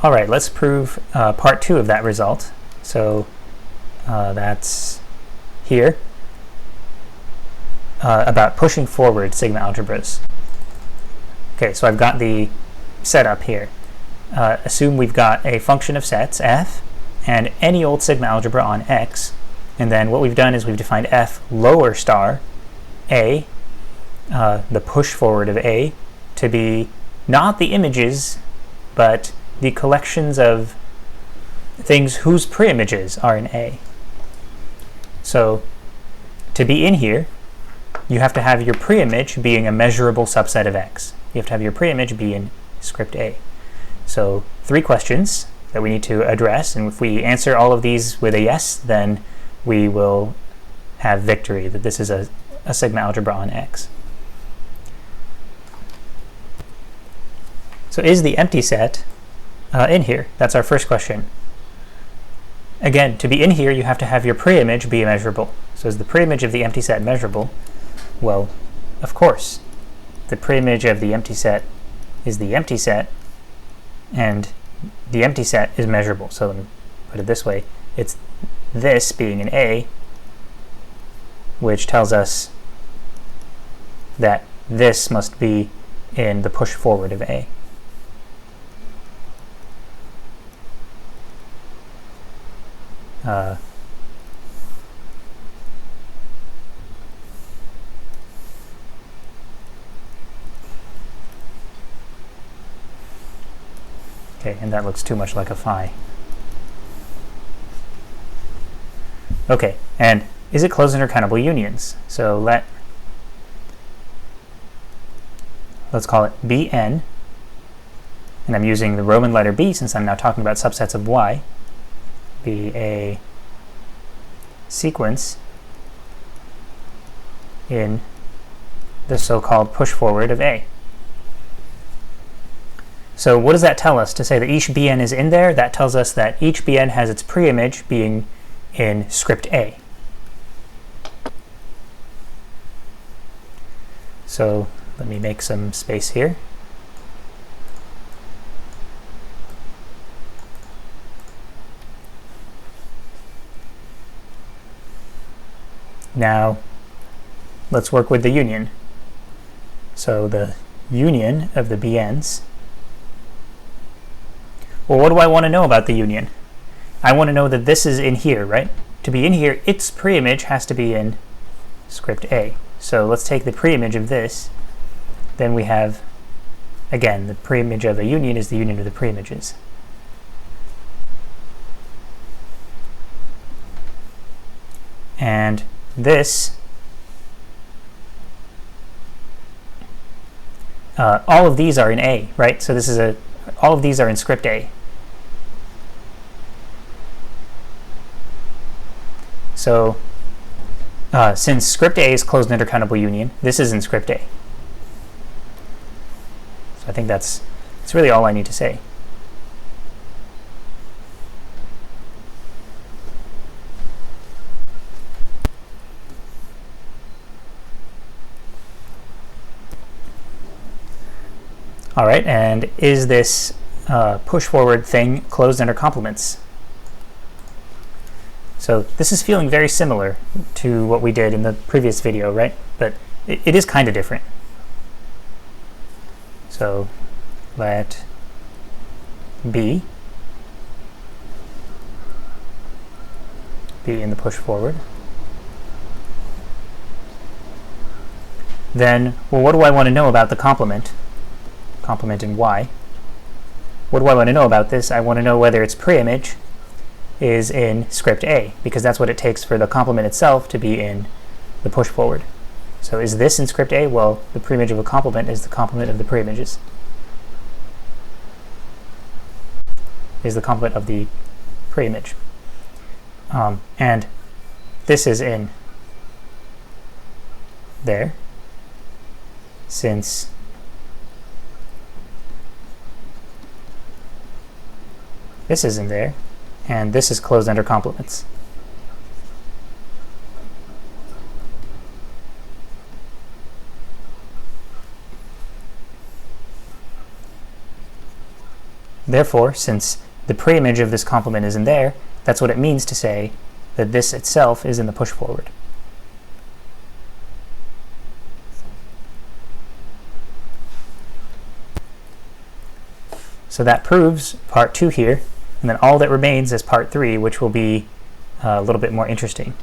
All right, let's prove part 2 of that result. So that's here, about pushing forward sigma algebras. Okay, so I've got the setup here. Assume we've got a function of sets, f, and any old sigma algebra on x. And then what we've done is we've defined f lower star a, the push forward of a, to be not the images, but the collections of things whose preimages are in A. So to be in here, you have to have your preimage being a measurable subset of X. You have to have your preimage be in script A. So 3 questions that we need to address, and if we answer all of these with a yes, then we will have victory, that this is a sigma algebra on X. So is the empty set in here? That's our first question. Again, to be in here, you have to have your preimage be measurable. So is the preimage of the empty set measurable? Well, of course. The preimage of the empty set is the empty set, and the empty set is measurable. So let me put it this way. It's this being an A, which tells us that this must be in the push forward of A. Okay, and that looks too much like a phi. Okay, and is it closed intercountable unions? So let's call it Bn, and I'm using the Roman letter B since I'm now talking about subsets of Y, be a sequence in the so-called push forward of A. So what does that tell us? To say that each Bn is in there, that tells us that each Bn has its preimage being in script A. So let me make some space here. Now let's work with the union. So the union of the Bn's. Well, what do I want to know about the union? I want to know that this is in here, right? To be in here, its preimage has to be in script A. So let's take the preimage of this. Then we have, again, the preimage of a union is the union of the preimages. And this, all of these are in A, right? So this is all of these are in script A. So since script A is closed intercountable union, this is in script A. So I think that's really all I need to say. All right, and is this push forward thing closed under complements? So this is feeling very similar to what we did in the previous video, right? But it is kind of different. So let B be in the push forward. Then, well, what do I want to know about the complement? Complement in Y. What do I want to know about this? I want to know whether its preimage is in script A, because that's what it takes for the complement itself to be in the push forward. So is this in script A? Well, the preimage of a complement is the complement of the preimages. Is the complement of the preimage. And this is in there, since this is in there, and this is closed under complements. Therefore, since the preimage of this complement isn't there, that's what it means to say that this itself is in the push forward. So that proves part 2 here, and then all that remains is part 3, which will be a little bit more interesting.